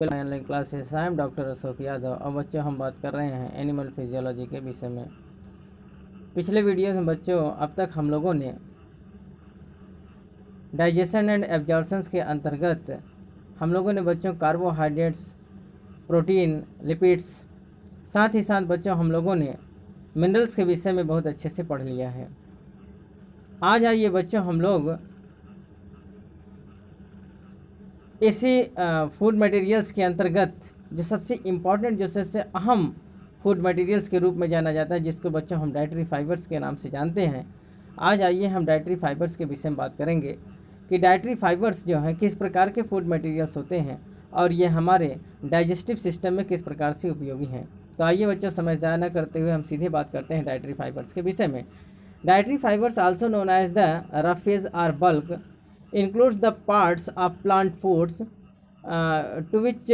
Online classes. I am doctor Ashok Yadav. अब बच्चों हम बात कर रहे हैं एनिमल फिजियोलॉजी के विषय में। पिछले वीडियोस में बच्चों अब तक हम लोगों ने डाइजेशन एंड एब्जॉर्प्शंस के अंतर्गत हम लोगों ने बच्चों कार्बोहाइड्रेट्स, प्रोटीन, लिपिड्स, साथ ही साथ बच्चों हम लोगों ने मिनरल्स के विषय में बहुत अच्छे से पढ़ लिया है। आज आइए बच्चों हम लोग ऐसे फूड मटेरियल्स के अंतर्गत जो सबसे इम्पॉर्टेंट, जो सबसे अहम फूड मटेरियल्स के रूप में जाना जाता है, जिसको बच्चों हम डाइटरी फाइबर्स के नाम से जानते हैं। आज आइए हम डाइटरी फाइबर्स के विषय में बात करेंगे कि डाइटरी फाइबर्स जो हैं किस प्रकार के फूड मटेरियल्स होते हैं और ये हमारे डाइजेस्टिव सिस्टम में किस प्रकार से उपयोगी हैं। तो आइए बच्चों, समय ज़ाया न करते हुए हम सीधे बात करते हैं डाइटरी फाइबर्स के विषय में। Dietary fibres also known as the roughage or bulk includes the parts of plant foods to which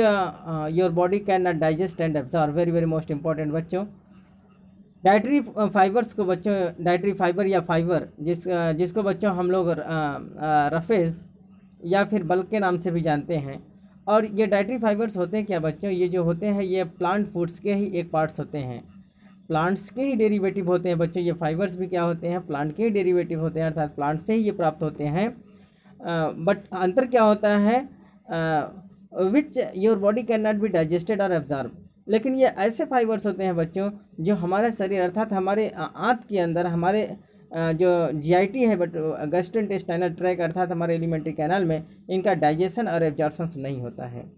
your body cannot digest and absorb. very very most important बच्चों, डाइटरी फाइबर्स को बच्चों dietary fibre या fibre जिसको बच्चों हम लोग roughage या फिर बल्क के नाम से भी जानते हैं। और ये डाइटरी फाइबर्स होते हैं क्या बच्चों? ये जो होते हैं ये प्लांट फूड्स के ही एक पार्ट्स होते हैं, प्लांट्स के ही डेरिवेटिव होते हैं बच्चों। ये फाइबर्स भी क्या होते हैं? प्लांट के ही डेरिवेटिव होते हैं, अर्थात प्लांट से ही ये प्राप्त होते हैं। बट अंतर क्या होता है? Which your body can not be digested और एब्जॉर्ब। लेकिन ये ऐसे फाइबर्स होते हैं बच्चों जो हमारे शरीर अर्थात हमारे आंत के अंदर, हमारे जो जीआईटी है बट गैस्ट्रोइंटेस्टाइनल ट्रैक्ट अर्थात हमारे एलिमेंट्री कैनाल में इनका डाइजेशन और एब्जॉर्प्शन नहीं होता है।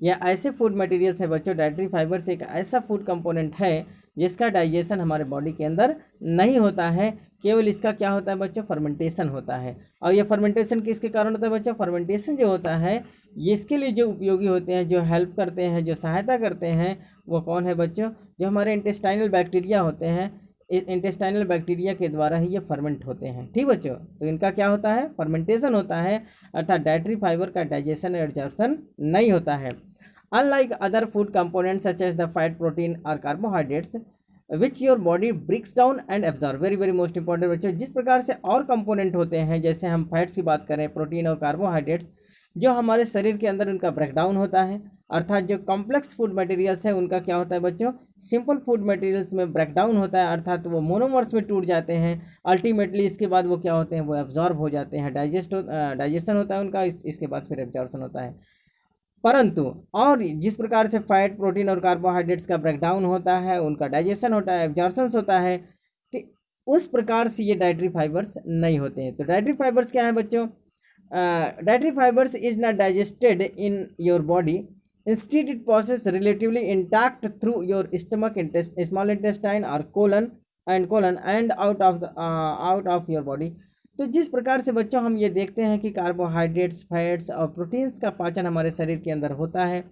यह ऐसे फूड मटेरियल्स हैं बच्चों, डाइटरी फाइबर्स एक ऐसा फूड कंपोनेंट है जिसका डाइजेशन हमारे बॉडी के अंदर नहीं होता है। केवल इसका क्या होता है बच्चों? फर्मेंटेशन होता है। और ये फर्मेंटेशन किसके कारण होता है बच्चों? फर्मेंटेशन जो होता है ये इसके लिए जो उपयोगी होते हैं, जो हेल्प करते हैं, जो सहायता करते हैं, वो कौन है बच्चों? जो हमारे इंटेस्टाइनल बैक्टीरिया होते हैं। इंटेस्टाइनल बैक्टीरिया के द्वारा ही ये फर्मेंट होते हैं। ठीक बच्चों, तो इनका क्या होता है? फर्मेंटेशन होता है, अर्थात डाइटरी फाइबर का डाइजेशन और एब्जॉर्प्शन नहीं होता है। Unlike other food components such as the fat, protein or carbohydrates, which your body breaks down and absorb. very very most important बच्चों, जिस प्रकार से और कंपोनेंट होते हैं, जैसे हम फैट्स की बात करें, प्रोटीन और कार्बोहाइड्रेट्स, जो हमारे शरीर के अंदर उनका ब्रेकडाउन होता है, अर्थात जो कॉम्प्लेक्स फूड मटेरियल्स है उनका क्या होता है बच्चों? सिंपल फूड मटेरियल्स में ब्रेकडाउन होता है, अर्थात वो मोनोमर्स में टूट जाते हैं। अल्टीमेटली इसके बाद वो क्या होते हैं? वो एब्जॉर्ब हो जाते हैं, डाइजेशन होता है उनका, इसके बाद फिर एब्जॉर्प्शन होता है। परंतु और जिस प्रकार से फैट, प्रोटीन और कार्बोहाइड्रेट्स का ब्रेकडाउन होता है, उनका डाइजेशन होता है, एब्जॉर्प्शन होता है, ठीक उस प्रकार से ये डाइटरी फाइबर्स नहीं होते हैं। तो डाइटरी फाइबर्स क्या है बच्चों? Dietary fibres is not digested in your body, instead it process relatively intact through your stomach, small intestine और colon and out of your body. तो जिस प्रकार से बच्चों हम ये देखते हैं कि कार्बोहाइड्रेट्स, फैट्स और प्रोटीन्स का पाचन हमारे शरीर के अंदर होता है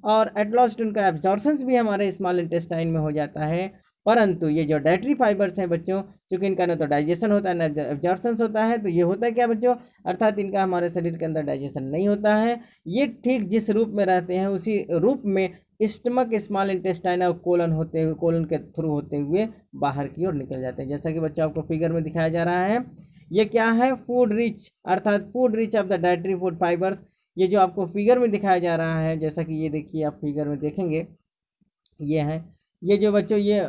और एट लास्ट उनका एब्जॉर्प्शन भी हमारे स्मॉल इंटेस्टाइन में हो जाता है। परंतु ये जो डाइटरी फाइबर्स हैं बच्चों, चूँकि इनका ना तो डाइजेशन होता है ना एब्जॉर्प्शन होता है, तो ये होता है क्या बच्चों? अर्थात इनका हमारे शरीर के अंदर डाइजेशन नहीं होता है। ये ठीक जिस रूप में रहते हैं उसी रूप में स्टमक, स्मॉल इंटेस्टाइन और कोलन के थ्रू होते हुए बाहर की ओर निकल जाते हैं। जैसा कि बच्चों आपको फिगर में दिखाया जा रहा है, ये क्या है? फूड रिच, अर्थात food rich of the dietary food fibres. ये जो आपको फिगर में दिखाया जा रहा है, जैसा कि ये देखिए, आप फिगर में देखेंगे, ये है, ये जो बच्चों ये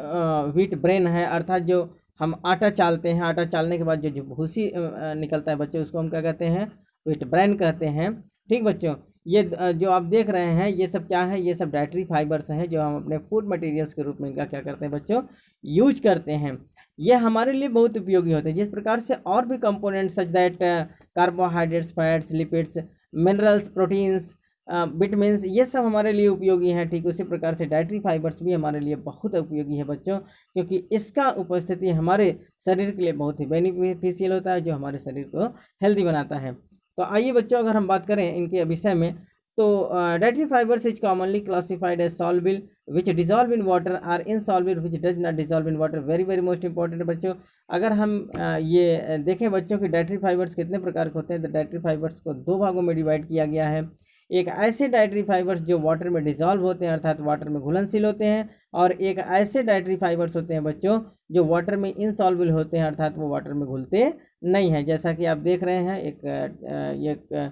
व्हीट ब्रेन है, अर्थात जो हम आटा चालते हैं, आटा चालने के बाद जो भूसी निकलता है बच्चों, उसको हम क्या कहते हैं? व्हीट ब्रेन कहते हैं। ठीक बच्चों, ये जो आप देख रहे हैं ये सब क्या है? ये सब डाइटरी फाइबर्स हैं जो हम अपने फूड मटेरियल्स के रूप में इनका क्या करते हैं बच्चों? यूज करते हैं। ये हमारे लिए बहुत उपयोगी होते हैं। जिस प्रकार से और भी components such that carbohydrates, fats, lipids, minerals, proteins, vitamins, ये सब हमारे लिए उपयोगी हैं, ठीक उसी प्रकार से डाइटरी फाइबर्स भी हमारे लिए बहुत उपयोगी है बच्चों, क्योंकि इसका उपस्थिति हमारे शरीर के लिए बहुत ही बेनिफिशियल होता है, जो हमारे शरीर को हेल्दी बनाता है। तो आइए बच्चों, अगर हम बात करें इनके विषय में, तो dietary fibres is commonly classified as soluble which dissolve in water और insoluble which does not dissolve in water. Very very most important बच्चों, अगर हम ये देखें बच्चों कि डाइटरी फाइबर्स कितने प्रकार के होते हैं, तो डाइटरी फाइबर्स को दो भागों में डिवाइड किया गया है। एक ऐसे डाइटरी फाइबर्स जो वाटर में डिजॉल्व होते हैं, अर्थात वाटर में घुलनशील होते हैं, और एक ऐसे डाइटरी फाइबर्स होते हैं बच्चों जो वाटर में इनसॉल्युबल होते हैं, अर्थात वो वाटर में घुलते नहीं हैं। जैसा कि आप देख रहे हैं, एक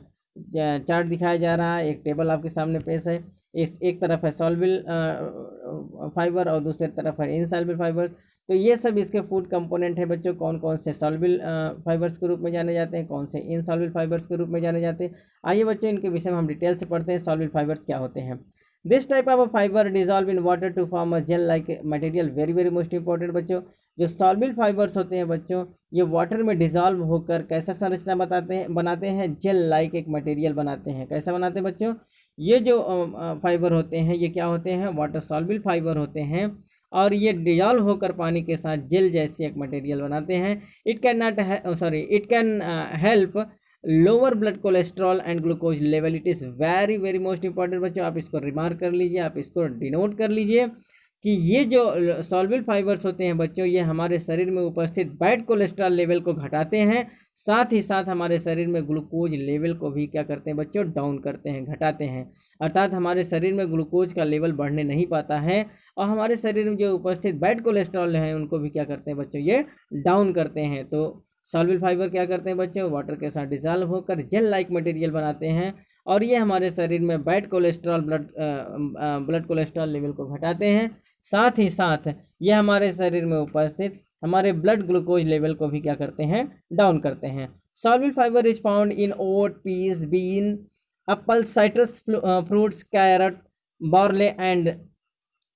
चार्ट दिखाया जा रहा है, एक टेबल आपके सामने पेश है। इस एक तरफ है सॉल्युबल फाइबर और दूसरी तरफ है इनसॉल्युबल फाइबर्स। तो ये सब इसके फूड कंपोनेंट है बच्चों। कौन कौन से सॉल्युबल फाइबर्स के रूप में जाने जाते हैं, कौन से इनसॉल्युबल फाइबर्स के रूप में जाने जाते हैं। आइए बच्चों इनके विषय में हम डिटेल से पढ़ते हैं, सॉल्युबल फाइबर्स क्या होते हैं। This type of fibre dissolve in water to form a gel like material. Very very most important बच्चों, जो सॉल्युबल फाइबर्स होते हैं बच्चों, ये वाटर में डिजॉल्व होकर कैसा संरचना बनाते हैं, जेल लाइक एक मटेरियल बनाते हैं। कैसा बनाते हैं बच्चों, ये जो फाइबर होते हैं ये क्या होते हैं, वाटर सॉल्युबल फाइबर होते हैं और ये डिजॉल्व होकर पानी के साथ जेल जैसी एक मटेरियल बनाते हैं। It can help lower blood cholesterol and glucose level. It is very very most important बच्चों, आप इसको रिमार्क कर लीजिए, आप इसको डिनोट कर लीजिए कि ये जो सॉल्युबल फाइबर्स होते हैं बच्चों, ये हमारे शरीर में उपस्थित बैड कोलेस्ट्रॉल लेवल को घटाते हैं, साथ ही साथ हमारे शरीर में ग्लूकोज लेवल को भी क्या करते हैं बच्चों, डाउन करते हैं, घटाते हैं। अर्थात हमारे शरीर में ग्लूकोज का लेवल बढ़ने नहीं पाता है और हमारे शरीर में जो उपस्थित बैड कोलेस्ट्रॉल हैं उनको भी क्या करते हैं बच्चों, ये डाउन करते हैं। तो सॉल्युबल फाइबर क्या करते हैं बच्चों, वाटर के साथ डिजॉल्व होकर जेल लाइक मटेरियल बनाते हैं और ये हमारे शरीर में bad cholesterol blood cholesterol level को घटाते हैं, साथ ही साथ ये हमारे शरीर में उपस्थित हमारे ब्लड ग्लूकोज लेवल को भी क्या करते हैं, डाउन करते हैं। Soluble fibre is found in oat, peas, bean, apple, citrus fruits, carrot, barley and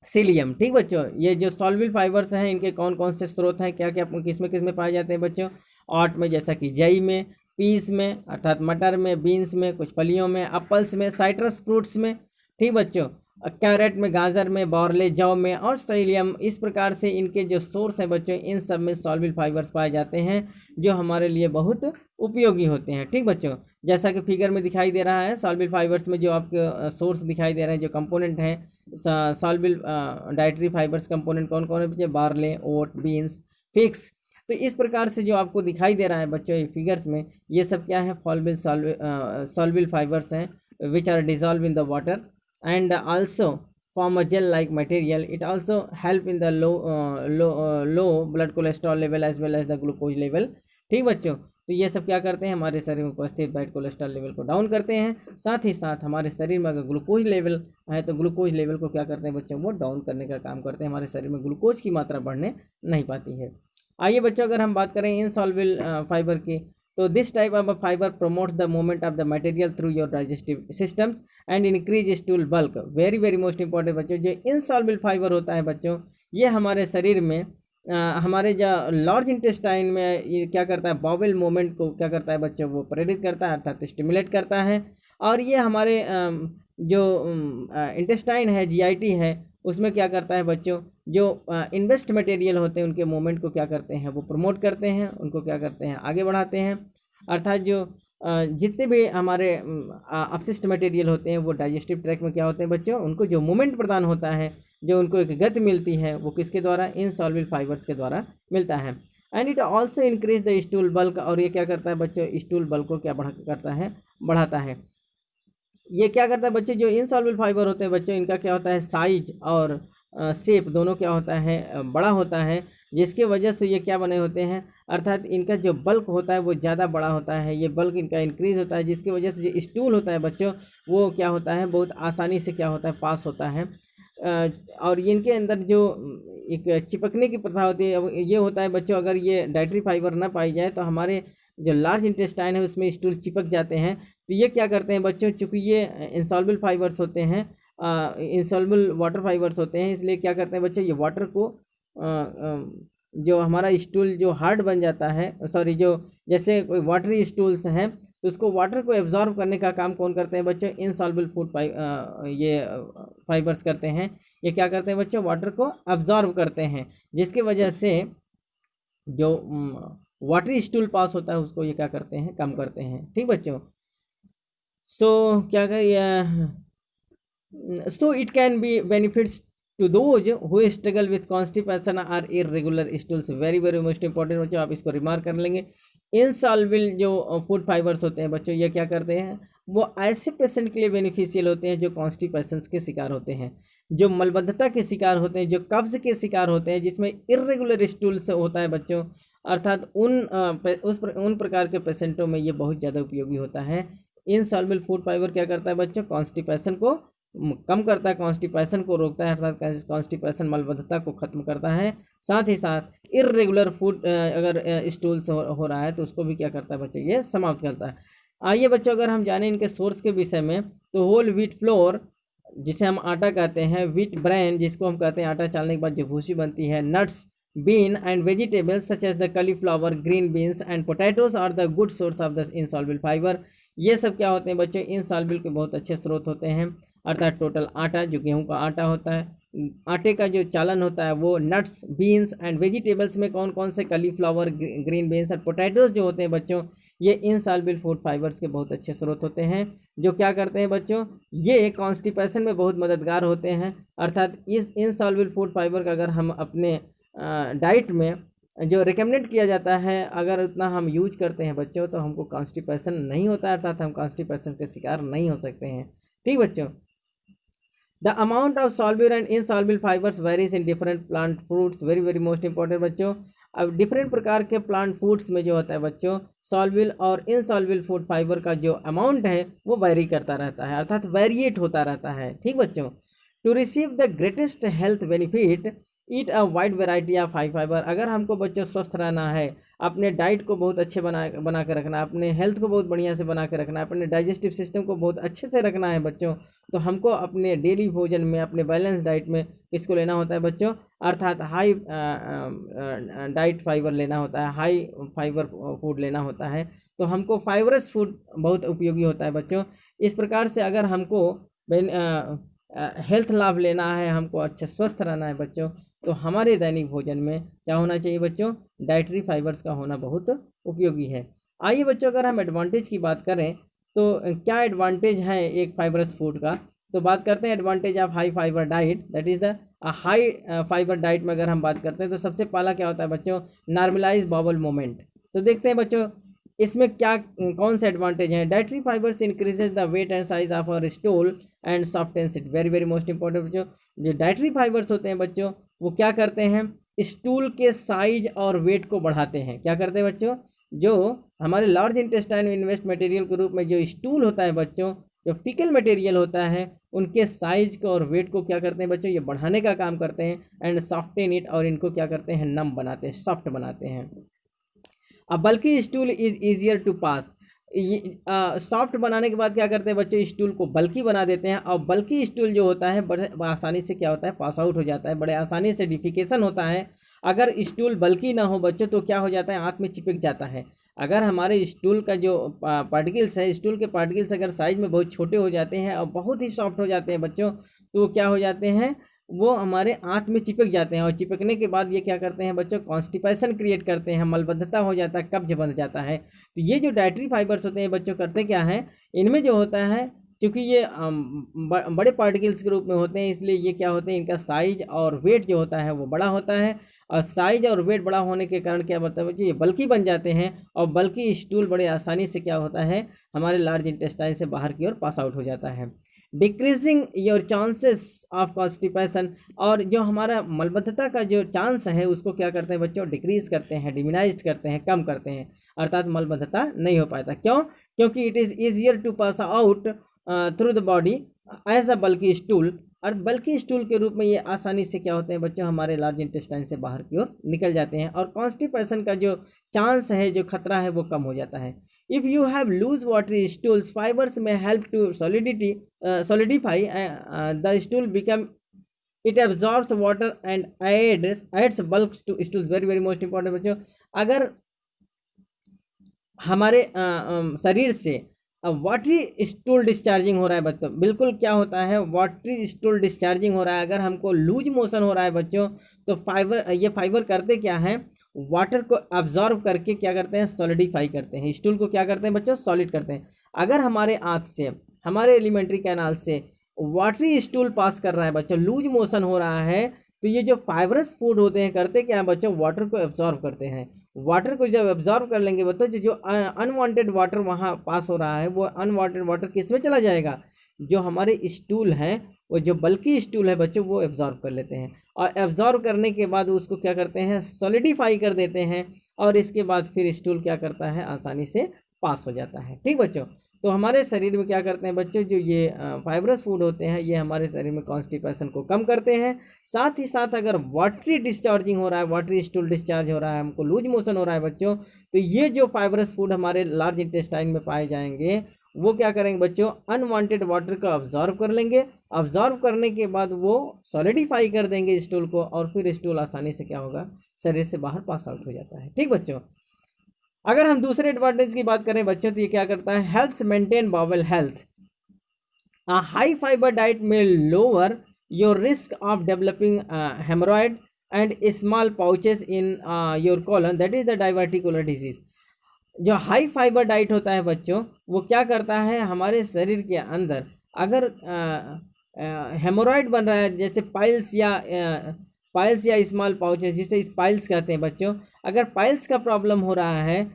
psyllium. ठीक बच्चों, ये जो सॉल्युबल फाइबर्स हैं इनके कौन कौन से स्रोत हैं, क्या क्या किस में पाए जाते हैं बच्चों, ओट में जैसा कि जई में, पीस में अर्थात मटर में, बीन्स में, कुछ फलियों में, एप्पल्स में, साइट्रस फ्रूट्स में, ठीक बच्चों, कैरेट में, गाजर में, बार्ले जौ में और सीलियम। इस प्रकार से इनके जो सोर्स हैं बच्चों, इन सब में सॉल्युबल फाइबर्स पाए जाते हैं जो हमारे लिए बहुत उपयोगी होते हैं। ठीक बच्चों, जैसा कि फिगर में दिखाई दे रहा है, सॉल्युबल फाइबर्स में जो आपके सोर्स दिखाई दे रहे हैं, जो कंपोनेंट हैं सॉल्युबल डाइटरी फाइबर्स कंपोनेंट कौन कौन है बच्चे, बार्ले, ओट, बीन्स, फिग्स। तो इस प्रकार से जो आपको दिखाई दे रहा है बच्चों ये फिगर्स में, ये सब क्या है, सॉल्युबल फाइबर्स हैं which are dissolve in the water and also form a gel like material. It also help in the low blood cholesterol level as well as the glucose level। ठीक बच्चों, तो ये सब क्या करते हैं, हमारे शरीर में उपस्थित बैड कोलेस्ट्रॉल लेवल को डाउन करते हैं, साथ ही साथ हमारे शरीर में अगर ग्लूकोज लेवल है तो ग्लूकोज लेवल को क्या करते हैं बच्चों, वो डाउन करने का काम करते हैं, हमारे शरीर में ग्लूकोज की मात्रा बढ़ने नहीं पाती है। आइए बच्चों, अगर हम बात करें इनसॉल्युबल फाइबर की, तो this type of fibre promotes the movement of the material through your digestive systems and increase stool bulk. Very very most important बच्चों, जो इनसॉल्युबल फाइबर होता है बच्चों, ये हमारे शरीर में हमारे जो लार्ज इंटेस्टाइन में ये क्या करता है, बाउल मूवमेंट को क्या करता है बच्चों, वो प्रेरित करता है अर्थात स्टिमुलेट करता है। और ये हमारे जो इंटेस्टाइन है, जीआईटी है, उसमें क्या करता है बच्चों, जो इन्वेस्ट मटेरियल होते हैं उनके मूवमेंट को क्या करते हैं, वो प्रमोट करते हैं, उनको क्या करते हैं, आगे बढ़ाते हैं। अर्थात जो जितने भी हमारे अपशिष्ट मटेरियल होते हैं वो डाइजेस्टिव ट्रैक में क्या होते हैं बच्चों, उनको जो मूवमेंट प्रदान होता है, जो उनको एक गति मिलती है, वो किसके द्वारा, इनसॉल्युबल फाइबर्स के द्वारा मिलता है। And it also increase the stool bulk. और ये क्या करता है बच्चों, स्टूल बल्क को क्या बढ़ाता है। ये क्या करता है बच्चों, जो इनसॉल्युबल फाइबर होते हैं बच्चों, इनका क्या होता है, साइज और शेप दोनों क्या होता है, बड़ा होता है, जिसके वजह से ये क्या बने होते हैं, अर्थात इनका जो बल्क होता है वो ज़्यादा बड़ा होता है, ये बल्क इनका इंक्रीज होता है, जिसकी वजह से जो स्टूल होता है बच्चों, वो क्या होता है, बहुत आसानी से क्या होता है, पास होता है। और इनके अंदर जो एक चिपकने की प्रथा होती है, अब ये होता है बच्चों, अगर ये डाइटरी फाइबर ना पाई जाए तो हमारे जो लार्ज इंटेस्टाइन है उसमें स्टूल चिपक जाते हैं। तो ये क्या करते हैं बच्चों, चूँकि ये इंसॉल्युबल फाइबर्स होते हैं, इंसॉल्युबल वाटर फाइबर्स होते हैं, इसलिए क्या करते हैं बच्चों, ये वाटर को जो हमारा स्टूल जो हार्ड बन जाता है, सॉरी, जो जैसे कोई वाटरी स्टूल्स हैं तो उसको वाटर को एब्जॉर्ब करने का काम कौन करते हैं बच्चों, इनसॉल्युबल ये फाइबर्स करते हैं। ये क्या करते हैं बच्चों, वाटर को एब्जॉर्ब करते हैं, जिसकी वजह से जो वाटरी स्टूल पास होता है उसको ये क्या करते हैं, कम करते हैं। ठीक बच्चों, so it can be benefits to those who struggle with constipation or irregular stools। Very very most important बच्चों, आप इसको रिमार्क कर लेंगे। इनसॉल्युबल जो फूड फाइबर्स होते हैं बच्चों, ये क्या करते हैं, वो ऐसे पेशेंट के लिए बेनिफिशियल होते हैं जो कॉन्स्टिपेशन के शिकार होते हैं, जो मलबद्धता के शिकार होते हैं, जो कब्ज के शिकार होते हैं, जिसमें इर्रेगुलर स्टूल्स होता है बच्चों, अर्थात उन प्रकार के पेशेंटों में ये बहुत ज़्यादा उपयोगी होता है। इनसॉल्युबल फूड फाइबर क्या करता है बच्चों, कॉन्स्टिपेशन को कम करता है, कॉन्स्टिपेशन को रोकता है, अर्थात कॉन्स्टिपेशन मलबद्धता को खत्म करता है। साथ ही साथ इर्रेगुलर फूड अगर स्टूल्स हो रहा है तो उसको भी क्या करता है बच्चों, ये समाप्त करता है। आइए बच्चों अगर हम जानें इनके सोर्स के विषय में, तो होल व्हीट फ्लोर जिसे हम आटा कहते हैं, व्हीट ब्रेन जिसको हम कहते हैं आटा चालने के बाद जो भूसी बनती है, nuts, bean and vegetables such as the cauliflower, green beans and potatoes are the good source of the insoluble fiber। ये सब क्या होते हैं बच्चों, इनसॉल्युबल के बहुत अच्छे स्रोत होते हैं। अर्थात टोटल आटा जो गेहूं का आटा होता है, आटे का जो चालन होता है वो नट्स, बीन्स एंड वेजिटेबल्स में कौन कौन से, cauliflower, ग्रीन बीन्स और पोटैटोज जो होते हैं बच्चों, ये इनसॉल्युबल फूड फाइबर्स के बहुत अच्छे स्रोत होते हैं, जो क्या करते हैं बच्चों, ये कॉन्स्टिपेशन में बहुत मददगार होते हैं। अर्थात इस इनसॉल्युबल फूड फाइबर का अगर हम अपने डाइट में जो रिकमेंड किया जाता है, अगर उतना हम यूज करते हैं बच्चों, तो हमको कॉन्स्टिपेशन नहीं होता है, अर्थात हम कॉन्स्टिपेशन के शिकार नहीं हो सकते हैं। ठीक बच्चों, the amount of soluble and insoluble fibres varies in different plant fruits, very very most important बच्चों। अब डिफरेंट प्रकार के प्लांट फूड्स में जो होता है बच्चों, सॉल्युबल और इनसॉल्युबल फूड फाइबर का जो अमाउंट है वो वेरी करता रहता है, अर्थात वेरिएट होता रहता है। ठीक बच्चों, to receive the greatest health benefit eat a wide variety of high fibre. अगर हमको बच्चों स्वस्थ रहना है, अपने डाइट को बहुत अच्छे बना के रखना है, अपने हेल्थ को बहुत बढ़िया से बना के रखना है, अपने डाइजेस्टिव सिस्टम को बहुत अच्छे से रखना है बच्चों, तो हमको अपने डेली भोजन में, अपने बैलेंस डाइट में किसको लेना होता है बच्चों, अर्थात हाई डाइट फाइबर लेना होता है, हाई फाइबर फूड लेना होता है। तो हमको फाइबरस फूड बहुत उपयोगी होता है बच्चों। इस प्रकार से अगर हमको हेल्थ लाभ लेना है, हमको अच्छा स्वस्थ रहना है बच्चों, तो हमारे दैनिक भोजन में क्या होना चाहिए बच्चों, डाइटरी फाइबर्स का होना बहुत उपयोगी है। आइए बच्चों अगर हम एडवांटेज की बात करें तो क्या एडवांटेज है एक फाइबरस फूड का, तो बात करते हैं advantage of high fibre diet, that is the high fibre diet में अगर हम बात करते हैं तो सबसे पहला क्या होता है बच्चों, नॉर्मलाइज बाउल मूवमेंट। तो देखते हैं बच्चों इसमें क्या कौन से एडवांटेज हैं। Dietary fibres increases the weight and size of our stool and softness it, very very most important बच्चों। जो डाइटरी फाइबर्स होते हैं बच्चों, वो क्या करते हैं, स्टूल के साइज और वेट को बढ़ाते हैं। क्या करते हैं बच्चों, जो हमारे लार्ज इंटेस्टाइन में इन्वेस्ट मटेरियल के रूप में जो स्टूल होता है बच्चों, जो फिकल मटेरियल होता है, उनके साइज को और वेट को क्या करते हैं बच्चों, ये बढ़ाने का काम करते हैं। एंड सॉफ्टन इट, और इनको क्या करते हैं, नम बनाते हैं, सॉफ्ट बनाते हैं। अब bulky stool is easier to pass, soft बनाने के बाद क्या करते हैं बच्चों, स्टूल को बल्कि बना देते हैं, और बल्कि स्टूल जो होता है बड़े आसानी से क्या होता है, पास आउट हो जाता है, बड़े आसानी से डिफिकेशन होता है। अगर स्टूल बल्कि ना हो बच्चों तो क्या हो जाता है, हाथ में चिपक जाता है। अगर हमारे स्टूल का जो पार्टिकल्स है, स्टूल के पार्टिकल्स अगर साइज में बहुत छोटे हो जाते हैं और बहुत ही सॉफ्ट हो जाते हैं बच्चों, तो क्या हो जाते हैं, वो हमारे आंत में चिपक जाते हैं, और चिपकने के बाद ये क्या करते हैं बच्चों, कॉन्स्टिपेशन क्रिएट करते हैं, मलबद्धता हो जाता है, कब्ज बन जाता है। तो ये जो डाइटरी फाइबर्स होते हैं बच्चों, करते क्या है, इनमें जो होता है, क्योंकि ये बड़े पार्टिकल्स के रूप में होते हैं, इसलिए ये क्या होते हैं, इनका साइज और वेट जो होता है वो बड़ा होता है, और साइज और वेट बड़ा होने के कारण क्या होता है बच्चों, ये बल्कि बन जाते हैं, और बल्कि स्टूल बड़े आसानी से क्या होता है, हमारे लार्ज इंटेस्टाइन से बाहर की ओर पास आउट हो जाता है, decreasing your chances of constipation. और जो हमारा मलबद्धता का जो चांस है उसको क्या करते हैं बच्चों, डिक्रीज करते हैं, डिमिनाइज करते हैं, कम करते हैं, अर्थात मलबद्धता नहीं हो पाता। क्यों, क्योंकि it is easier to pass out through the body as a bulky stool, और बल्कि स्टूल के रूप में ये आसानी से क्या होते हैं बच्चों, हमारे लार्ज इंटेस्टाइन से बाहर की ओर निकल जाते हैं, और कॉन्स्टिपेशन का जो चांस है, जो खतरा है, वो कम हो जाता है। If you have loose watery stools, fibers may help to solidify the stool become, it absorbs water and adds bulk to stools, very very most important बच्चों। अगर हमारे शरीर से वाटरी स्टूल डिस्चार्जिंग हो रहा है बच्चों, बिल्कुल क्या होता है, वाटरी स्टूल डिस्चार्जिंग हो रहा है, अगर हमको लूज मोशन हो रहा है बच्चों, तो ये फाइबर करते क्या है, वाटर को अब्जॉर्ब करके क्या करते हैं, सॉलिडिफाई करते हैं, स्टूल को क्या करते हैं बच्चों, सॉलिड करते हैं। अगर हमारे आंत से, हमारे एलिमेंट्री कैनाल से वाटरी स्टूल पास कर रहा है बच्चों, लूज मोशन हो रहा है, तो ये जो फाइबरस फूड होते हैं करते क्या है बच्चों, वाटर को एब्जॉर्ब करते हैं। वाटर को जब एब्जॉर्ब कर लेंगे बच्चों, जो अनवांटेड वाटर वहाँ पास हो रहा है, वो अनवांटेड वाटर किस में चला जाएगा, जो हमारे स्टूल हैं, वो जो बल्कि स्टूल है बच्चों, वो एब्जॉर्ब कर लेते हैं, और एब्जॉर्ब करने के बाद उसको क्या करते हैं, सॉलिडिफाई कर देते हैं, और इसके बाद फिर स्टूल क्या करता है, आसानी से पास हो जाता है। ठीक बच्चों, तो हमारे शरीर में क्या करते हैं बच्चों, जो ये फाइबरस फूड होते हैं ये हमारे शरीर में कॉन्स्टिपेशन को कम करते हैं। साथ ही साथ अगर वाटरी डिस्चार्जिंग हो रहा है, वाटरी स्टूल डिस्चार्ज हो रहा है, हमको लूज मोशन हो रहा है बच्चों, तो ये जो फाइबरस फूड हमारे लार्ज इंटेस्टाइन में पाए जाएंगे वो क्या करेंगे बच्चों, अनवांटेड वाटर को अब्जॉर्व कर लेंगे। अब्जॉर्व करने के बाद वो सॉलिडिफाई कर देंगे स्टूल को, और फिर स्टूल आसानी से क्या होगा, शरीर से बाहर पास आउट हो जाता है। ठीक बच्चों, अगर हम दूसरे एडवांटेज की बात करें बच्चों, तो ये क्या करता है, helps maintain bowel health. A high fiber diet may lower your risk of developing hemorrhoid and small pouches in your colon, that is the diverticular disease। जो हाई फाइबर डाइट होता है बच्चों, वो क्या करता है, हमारे शरीर के अंदर अगर हेमोरॉइड बन रहा है, जैसे पाइल्स या स्मॉल पाउचेस, जिसे पाइल्स कहते हैं बच्चों, अगर पाइल्स का प्रॉब्लम हो रहा है,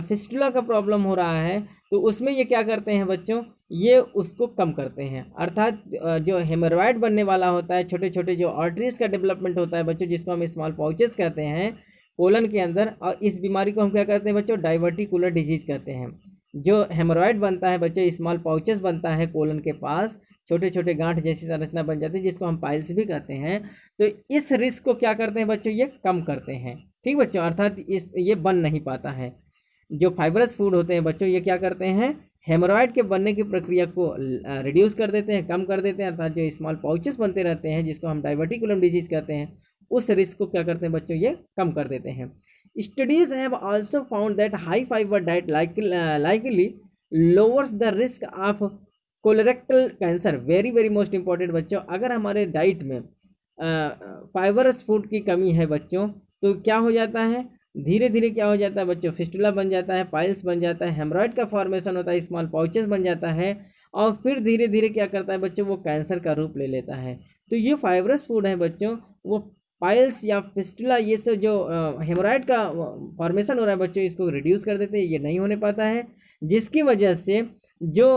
फिस्टुला का प्रॉब्लम हो रहा है, तो उसमें ये क्या करते हैं बच्चों, ये उसको कम करते हैं। अर्थात जो हेमोरॉइड बनने वाला होता है, छोटे छोटे जो आर्टरीज का डेवलपमेंट होता है बच्चों, जिसको हम स्मॉल पाउचेस कहते हैं कोलन के अंदर, और इस बीमारी को हम क्या कहते हैं बच्चों, डाइवर्टिकुलर डिजीज कहते हैं। जो हेमोरॉइड बनता है बच्चों, स्मॉल पाउचेस बनता है कोलन के पास, छोटे छोटे गांठ जैसी संरचना बन जाती है, जिसको हम पाइल्स भी कहते हैं। तो इस रिस्क को क्या करते हैं बच्चों, ये कम करते हैं। ठीक बच्चों, अर्थात ये बन नहीं पाता है। जो फाइबरस फूड होते हैं बच्चों, ये क्या करते हैं, हेमोरॉइड के बनने की प्रक्रिया को रिड्यूस कर देते हैं, कम कर देते हैं। अर्थात जो स्मॉल पाउचेस बनते रहते हैं, जिसको हम डाइवर्टिकुलम डिजीज कहते हैं, उस रिस्क को क्या करते हैं बच्चों, ये कम कर देते हैं। Studies have also found that high fibre diet likely lowers the risk of colorectal cancer. Very very most important बच्चों, अगर हमारे डाइट में फाइबरस फूड की कमी है बच्चों, तो क्या हो जाता है, धीरे धीरे क्या हो जाता है बच्चों, फिस्टुला बन जाता है, पाइल्स बन जाता है, हेमरॉइड का फॉर्मेशन होता है, स्मॉल पाउचेस बन जाता है, और फिर धीरे धीरे क्या करता है बच्चों, वो कैंसर का रूप ले लेता है। तो ये फाइबरस फूड है बच्चों, वो पाइल्स या फिस्टुला, ये सब जो हेमरॉइड का फॉर्मेशन हो रहा है बच्चों, इसको रिड्यूस कर देते हैं, ये नहीं होने पाता है, जिसकी वजह से जो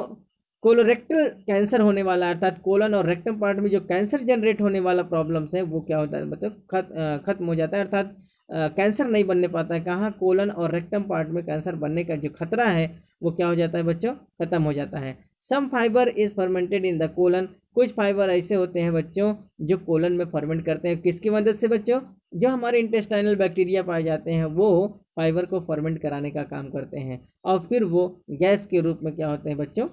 कोलोरेक्टल कैंसर होने वाला, अर्थात कोलन और रेक्टम पार्ट में जो कैंसर जनरेट होने वाला प्रॉब्लम्स है, वो क्या होता है मतलब खत्म हो जाता है। अर्थात कैंसर नहीं बनने पाता है। कहाँ, कोलन और रेक्टम पार्ट में कैंसर बनने का जो खतरा है वो क्या हो जाता है बच्चों, खत्म हो जाता है। Some fibre is fermented in the colon. कुछ फाइबर ऐसे होते हैं बच्चों जो कोलन में फर्मेंट करते हैं। किसकी मदद से बच्चों, जो हमारे इंटेस्टाइनल बैक्टीरिया पाए जाते हैं वो फाइबर को फर्मेंट कराने का काम करते हैं, और फिर वो गैस के रूप में क्या होते हैं बच्चों,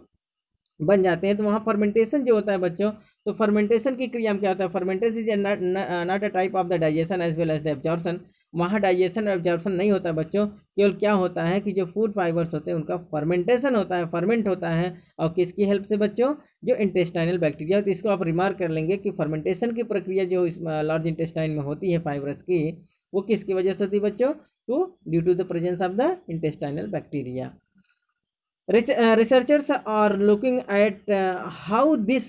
बन जाते हैं। तो वहाँ फर्मेंटेशन जो होता है बच्चों, तो फर्मेंटेशन की क्रिया में क्या होता है, fermentation is not a type of the digestion as well as the absorption. वहाँ डाइजेशन और एब्जॉर्प्शन नहीं होता बच्चों, केवल क्या होता है कि जो फूड फाइबर्स होते हैं उनका फर्मेंटेशन होता है, फर्मेंट होता है। और किसकी हेल्प से बच्चों, जो इंटेस्टाइनल बैक्टीरिया। तो इसको आप रिमार्क कर लेंगे कि फर्मेंटेशन की प्रक्रिया जो इस लार्ज इंटेस्टाइन में होती है फाइबर्स की, वो किसकी वजह से होती है बच्चों, तो due to the presence of the intestinal bacteria. Researchers are looking at how this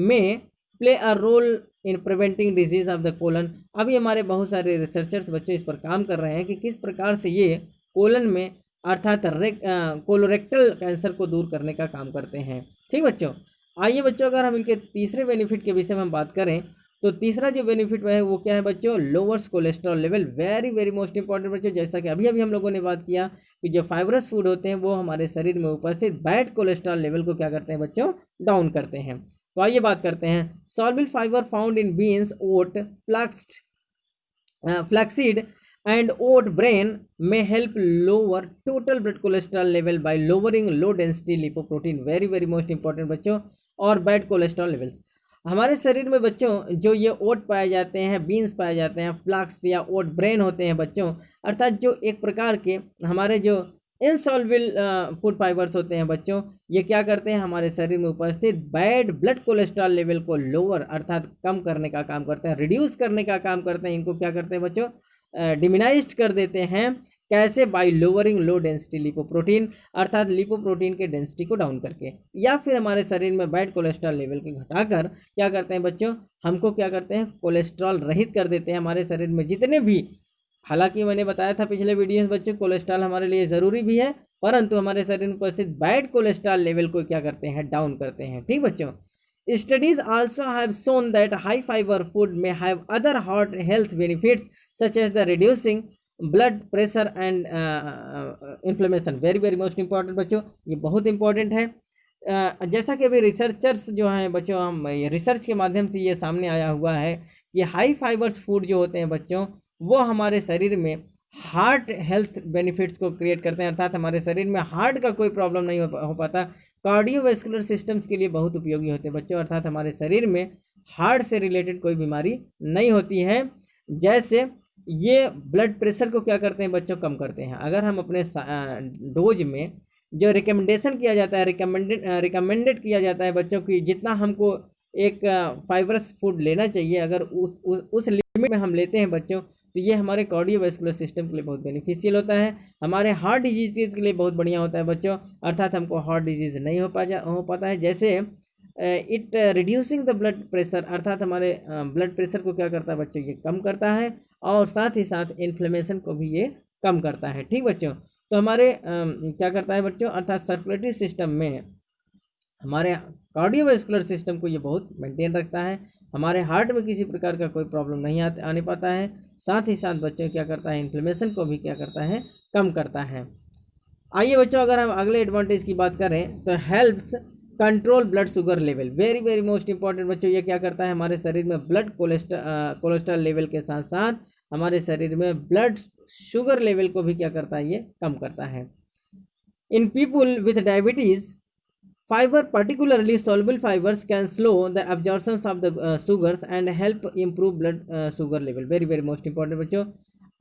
may play a role in preventing disease of the colon। अभी हमारे बहुत सारे रिसर्चर्स बच्चों इस पर काम कर रहे हैं कि किस प्रकार से ये कोलन में अर्थात कोलोरेक्टल कैंसर को दूर करने का काम करते हैं। ठीक बच्चों, आइए बच्चों अगर हम इनके तीसरे बेनिफिट के विषय में हम बात करें, तो तीसरा जो बेनिफिट है वो क्या है बच्चों, lowers cholesterol level. Very very most important बच्चों, जैसा कि अभी हम लोगों ने बात किया कि जो फाइबरस फूड होते हैं वो हमारे शरीर में उपस्थित बैड कोलेस्ट्रॉल लेवल को क्या करते हैं बच्चों, डाउन करते हैं। तो आइए बात करते हैं। Soluble fibre found in beans, oat, flaxseed and oat bran may help lower total blood cholesterol level by lowering low density lipoprotein। Very very most important बच्चों, और बैड कोलेस्ट्रॉल लेवल्स हमारे शरीर में बच्चों, जो ये ओट पाए जाते हैं, बीन्स पाए जाते हैं, फ्लाक्स या ओट ब्रेन होते हैं बच्चों, अर्थात जो एक प्रकार के हमारे जो इनसॉल्युबल फूड फाइबर्स होते हैं बच्चों, ये क्या करते हैं, हमारे शरीर में उपस्थित बैड ब्लड कोलेस्ट्रॉल लेवल को लोअर अर्थात कम करने का काम करते हैं, रिड्यूस करने का काम करते हैं। इनको क्या करते हैं बच्चों, डिमिनाइज्ड कर देते हैं। कैसे, bye lowering low density lipoprotein, अर्थात लिपोप्रोटीन के डेंसिटी को डाउन करके, या फिर हमारे शरीर में बैड कोलेस्ट्रॉल लेवल को घटाकर क्या करते हैं बच्चों, हमको क्या करते हैं, कोलेस्ट्रॉल रहित कर देते हैं। हमारे शरीर में जितने भी, हालांकि मैंने बताया था पिछले वीडियो में बच्चों, कोलेस्ट्रॉल हमारे लिए ज़रूरी भी है, परंतु हमारे शरीर में उपस्थित बैड कोलेस्ट्रॉल लेवल को क्या करते हैं, डाउन करते हैं। ठीक बच्चों, Studies also have shown that high fiber food may have other heart health benefits such as the reducing blood pressure and inflammation, very very most important बच्चों, ये बहुत इंपॉर्टेंट है। जैसा कि अभी रिसर्चर्स जो हैं बच्चों, हम रिसर्च के माध्यम से ये सामने आया हुआ है कि हाई फाइबर्स फूड जो होते हैं बच्चों, वो हमारे शरीर में हार्ट हेल्थ बेनिफिट्स को क्रिएट करते हैं, अर्थात हमारे शरीर में हार्ट का कोई प्रॉब्लम नहीं हो पाता, कार्डियोवैस्कुलर सिस्टम्स के लिए बहुत उपयोगी होते हैं बच्चों, अर्थात हमारे शरीर में हार्ट से रिलेटेड कोई बीमारी नहीं होती है। जैसे ये ब्लड प्रेशर को क्या करते हैं बच्चों, कम करते हैं। अगर हम अपने डोज में जो रिकमेंडेशन किया जाता है, रिकमेंडेड किया जाता है बच्चों की, जितना हमको एक फाइबरस फूड लेना चाहिए, अगर उस लिमिट में हम लेते हैं बच्चों, तो ये हमारे कार्डियोवैस्कुलर सिस्टम के लिए बहुत बेनिफिशियल होता है, हमारे हार्ट डिजीज़ के लिए बहुत बढ़िया होता है बच्चों, अर्थात हमको हार्ट डिजीज़ नहीं हो पाता है। जैसे it reducing the blood pressure, अर्थात हमारे ब्लड प्रेशर को क्या करता है बच्चों, ये कम करता है, और साथ ही साथ इन्फ्लेमेशन को भी ये कम करता है। ठीक बच्चों, तो हमारे क्या करता है बच्चों, अर्थात सर्कुलेटरी सिस्टम में हमारे कार्डियोवैस्कुलर सिस्टम को ये बहुत मेंटेन रखता है, हमारे हार्ट में किसी प्रकार का कोई प्रॉब्लम नहीं आने पाता है, साथ ही साथ बच्चों क्या करता है, इन्फ्लेमेशन को भी क्या करता है, कम करता है। आइए बच्चों, अगर हम अगले एडवांटेज की बात करें तो helps control blood sugar level, very very most important बच्चों, ये क्या करता है, हमारे शरीर में ब्लड कोलेस्ट्रॉल लेवल के साथ साथ हमारे शरीर में ब्लड शुगर लेवल को भी क्या करता है, ये कम करता है। In people with diabetes, fibre particularly soluble fibers can slow the absorption of the sugars and help improve blood sugar level, very very most important बच्चों।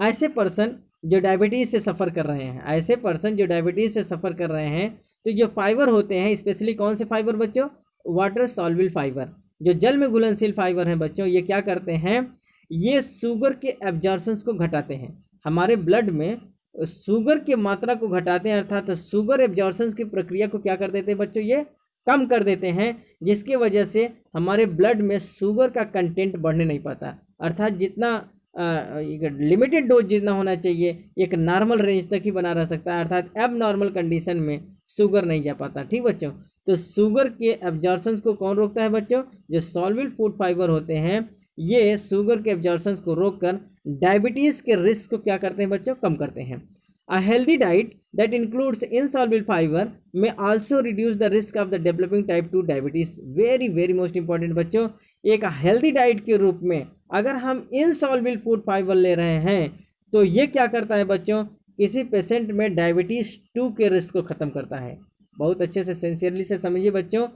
ऐसे पर्सन जो डायबिटीज़ से सफ़र कर रहे हैं, ऐसे पर्सन जो डायबिटीज़ से सफ़र कर रहे हैं, तो जो फाइबर होते हैं, स्पेशली कौन से फाइबर बच्चों, वाटर सॉल्युबल फाइबर, जो जल में घुलनशील फाइबर हैं बच्चों, ये क्या करते हैं, ये शुगर के एब्जॉर्प्शंस को घटाते हैं, हमारे ब्लड में शुगर की मात्रा को घटाते हैं, अर्थात शुगर एब्जॉर्प्शन की प्रक्रिया को क्या कर देते हैं बच्चों, ये कम कर देते हैं, जिसके वजह से हमारे ब्लड में शुगर का कंटेंट बढ़ने नहीं पाता, अर्थात जितना लिमिटेड डोज जितना होना चाहिए, एक नॉर्मल रेंज तक ही बना रह सकता है, अर्थात एब नॉर्मल कंडीशन में शुगर नहीं जा पाता। ठीक बच्चों, तो शुगर के एब्जॉर्प्शन को कौन रोकता है बच्चों, जो सॉल्युबल फूड फाइबर होते हैं, ये शुगर के एब्जॉर्प्शन को रोककर डायबिटीज़ के रिस्क को क्या करते हैं बच्चों, कम करते हैं। A healthy diet that includes insoluble fibre may also reduce the risk of the developing type 2 diabetes, very very most important बच्चों, एक हेल्दी डाइट के रूप में अगर हम इनसॉल्युबल फूड फाइबर ले रहे हैं, तो ये क्या करता है बच्चों, किसी पेशेंट में डायबिटीज़ 2 के रिस्क को ख़त्म करता है। बहुत अच्छे से सिंसियरली से समझिए बच्चों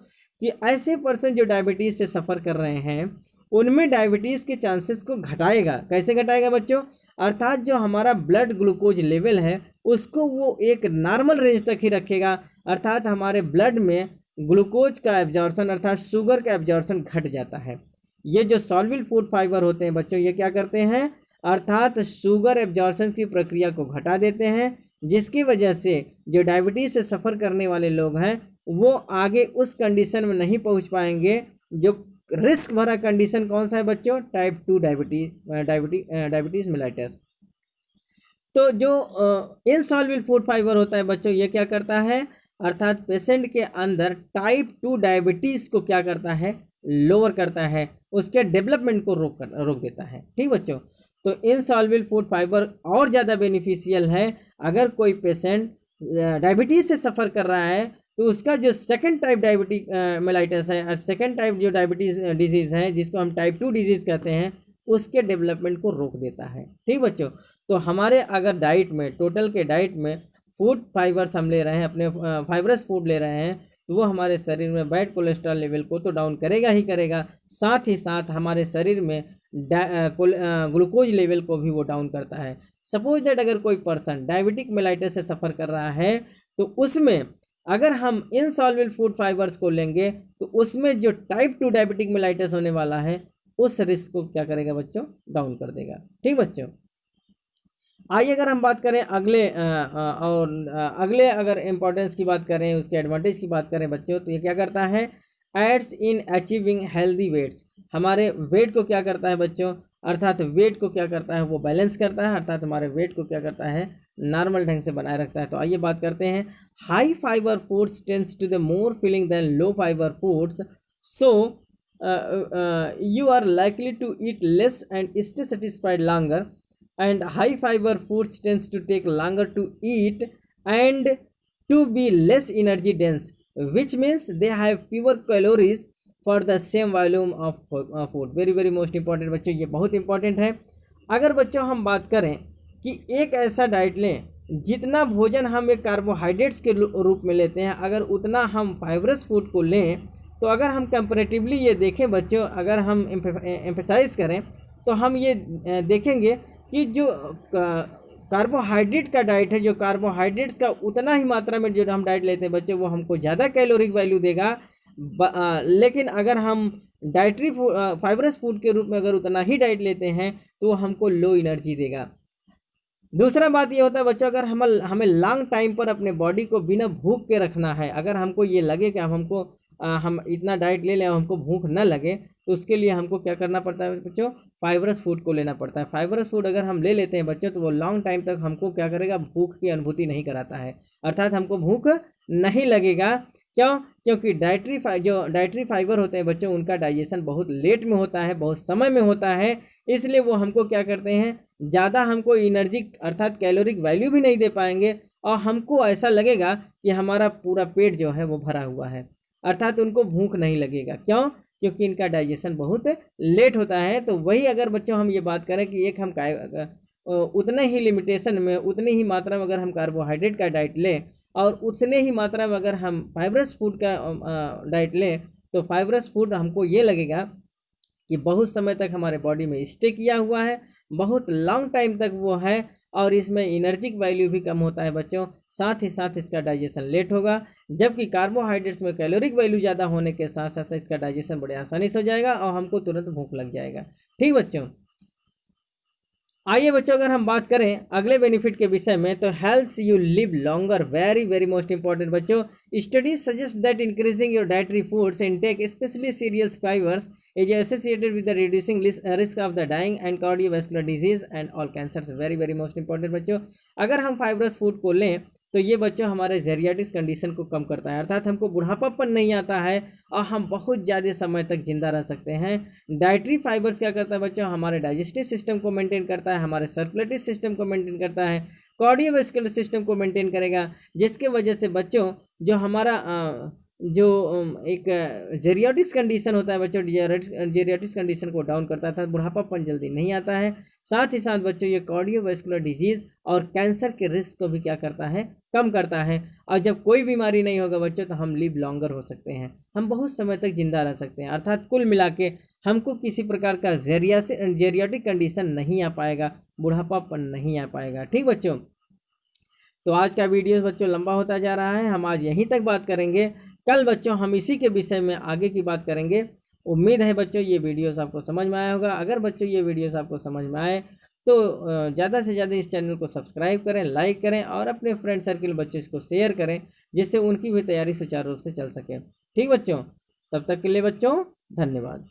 कि ऐसे पर्सन जो डायबिटीज़ से सफ़र कर रहे हैं, उनमें डायबिटीज़ के चांसेस को घटाएगा। कैसे घटाएगा बच्चों, अर्थात जो हमारा ब्लड ग्लूकोज लेवल है उसको वो एक नॉर्मल रेंज तक ही रखेगा, अर्थात हमारे ब्लड में ग्लूकोज का एब्जॉर्प्शन अर्थात शुगर का एब्जॉर्प्शन घट जाता है। ये जो सॉल्युबल फूड फाइबर होते हैं बच्चों, ये क्या करते हैं, अर्थात शुगर एब्जॉर्प्शन की प्रक्रिया को घटा देते हैं, जिसकी वजह से जो डायबिटीज़ से सफ़र करने वाले लोग हैं वो आगे उस कंडीशन में नहीं पहुंच पाएंगे। जो रिस्क भरा कंडीशन कौन सा है बच्चों, टाइप 2 डायबिटीज़ मेलाइटस। तो जो इनसॉल्युबल फूड फाइबर होता है बच्चों, ये क्या करता है, अर्थात पेशेंट के अंदर टाइप 2 डायबिटीज़ को क्या करता है, लोअर करता है, उसके डेवलपमेंट को रोक देता है। ठीक बच्चों, तो इनसॉल्युबल फूड फाइबर और ज़्यादा बेनिफिशियल है अगर कोई पेशेंट डायबिटीज़ से सफ़र कर रहा है, तो उसका जो सेकंड टाइप डायबिटीज मेलाइटस है और सेकंड टाइप जो डायबिटीज़ डिजीज़ है जिसको हम टाइप 2 डिजीज़ कहते हैं, उसके डेवलपमेंट को रोक देता है। ठीक बच्चों, तो हमारे अगर डाइट में, टोटल के डाइट में फूड फाइबर्स हम ले रहे हैं, अपने फाइबरस फूड ले रहे हैं, तो वो हमारे शरीर में बैड कोलेस्ट्रॉल लेवल को तो डाउन करेगा ही करेगा, साथ ही साथ हमारे शरीर में ग्लूकोज लेवल को भी वो डाउन करता है। सपोज दैट अगर कोई पर्सन डायबिटिक मेलाइटस से सफ़र कर रहा है, तो उसमें अगर हम इनसॉल्युबल फूड फाइबर्स को लेंगे, तो उसमें जो टाइप 2 डायबिटिक मेलाइटस होने वाला है उस रिस्क को क्या करेगा बच्चों, डाउन कर देगा। ठीक बच्चों, आइए अगर हम बात करें अगले अगर इम्पोर्टेंस की बात करें, उसके एडवांटेज की बात करें बच्चों, तो ये क्या करता है, aids in achieving healthy weights, हमारे वेट को क्या करता है बच्चों, अर्थात वेट को क्या करता है, वो बैलेंस करता है, अर्थात हमारे वेट को क्या करता है, नॉर्मल ढंग से बनाए रखता है। तो आइए बात करते हैं, high fibre foods tends to the more filling than low fibre foods, so you are likely to eat less and stay satisfied longer. and high fiber foods tends to take longer to eat and to be less energy dense, which means they have fewer calories for the same volume of food. Very very most important बच्चों, ये बहुत important है। अगर बच्चों हम बात करें कि एक ऐसा डाइट लें जितना भोजन हम एक कार्बोहाइड्रेट्स के रूप में लेते हैं, अगर उतना हम फाइबरस फूड को लें, तो अगर हम कंपैरेटिवली ये देखें बच्चों, अगर हम एम्फेसाइज करें तो हम ये देखेंगे कि जो कार्बोहाइड्रेट का डाइट है, जो कार्बोहाइड्रेट्स का उतना ही मात्रा में जो हम डाइट लेते हैं बच्चों, वो हमको ज़्यादा कैलोरिक वैल्यू देगा। लेकिन अगर हम डाइटरी फाइबरस फूड के रूप में अगर उतना ही डाइट लेते हैं तो वो हमको लो एनर्जी देगा। दूसरा बात ये होता है बच्चों, अगर हमें लॉन्ग टाइम पर अपने बॉडी को बिना भूख के रखना है, अगर हमको ये लगे कि हम इतना डाइट ले लें और हमको भूख न लगे, तो उसके लिए हमको क्या करना पड़ता है बच्चों, फाइबरस फूड को लेना पड़ता है। फाइबरस फूड अगर हम ले लेते हैं बच्चों, तो वो लॉन्ग टाइम तक हमको क्या करेगा, भूख की अनुभूति नहीं कराता है, अर्थात हमको भूख नहीं लगेगा। क्यों? क्योंकि डाइटरी फाइबर होते हैं बच्चों, उनका डाइजेशन बहुत लेट में होता है, बहुत समय में होता है, इसलिए वो हमको क्या करते हैं, ज़्यादा हमको एनर्जी अर्थात कैलोरिक वैल्यू भी नहीं दे पाएंगे, और हमको ऐसा लगेगा कि हमारा पूरा पेट जो है वो भरा हुआ है, अर्थात उनको भूख नहीं लगेगा। क्यों? क्योंकि इनका डाइजेशन बहुत लेट होता है। तो वही अगर बच्चों हम ये बात करें कि एक हम उतने ही लिमिटेशन में, उतनी ही मात्रा में अगर हम कार्बोहाइड्रेट का डाइट लें और उतने ही मात्रा में अगर हम फाइबरस फूड का डाइट लें, तो फाइबरस फूड हमको ये लगेगा कि बहुत समय तक हमारे बॉडी में स्टे किया हुआ है, बहुत लॉन्ग टाइम तक वो है, और इसमें एनर्जिक वैल्यू भी कम होता है बच्चों, साथ ही साथ इसका डाइजेशन लेट होगा। जबकि कार्बोहाइड्रेट्स में कैलोरिक वैल्यू ज़्यादा होने के साथ साथ इसका डाइजेशन बड़े आसानी से हो जाएगा और हमको तुरंत भूख लग जाएगा। ठीक बच्चों, आइए बच्चों अगर हम बात करें अगले बेनिफिट के विषय में, तो helps you live longer. Very very most important बच्चों, studies suggest that increasing your dietary foods intake specially cereals fibres is associated with the reducing risk of the dying and cardiovascular disease and all cancers. Very very most important बच्चों, अगर हम fibrous food को लें तो ये बच्चों हमारे जेरियाटिक्स condition को कम करता है, अर्थात हमको बुढ़ापापन नहीं आता है और हम बहुत ज़्यादा समय तक जिंदा रह सकते हैं। डाइटरी फाइबर्स क्या करता है बच्चों, हमारे डाइजेस्टिव सिस्टम को मेंटेन करता है, हमारे सर्कुलेटरी सिस्टम को मेंटेन करता है, कार्डियोवास्कुलर सिस्टम को मेंटेन करेगा, जिसके वजह से बच्चों जो हमारा एक जेरियाटिक्स कंडीशन होता है बच्चों, जेरियाटिक्स कंडीशन को डाउन करता था, बुढ़ापापन जल्दी नहीं आता है। साथ ही साथ बच्चों ये कार्डियोवास्कुलर डिजीज़ और कैंसर के रिस्क को भी क्या करता है, कम करता है। और जब कोई बीमारी नहीं होगा बच्चों, तो हम लिव लॉन्गर हो सकते हैं, हम बहुत समय तक जिंदा रह सकते हैं, अर्थात कुल मिला के हमको किसी प्रकार का जेरियाटिक कंडीशन नहीं आ पाएगा, बुढ़ापापन नहीं आ पाएगा। ठीक बच्चों, तो आज का वीडियो बच्चों लंबा होता जा रहा है, हम आज यहीं तक बात करेंगे। कल बच्चों हम इसी के विषय में आगे की बात करेंगे। उम्मीद है बच्चों ये वीडियोस आपको समझ में आया होगा। अगर बच्चों ये वीडियोस आपको समझ में आए तो ज़्यादा से ज़्यादा इस चैनल को सब्सक्राइब करें, लाइक करें और अपने फ्रेंड सर्किल बच्चों इसको शेयर करें, जिससे उनकी भी तैयारी सुचारू रूप से चल सके। ठीक बच्चों, तब तक के लिए बच्चों धन्यवाद।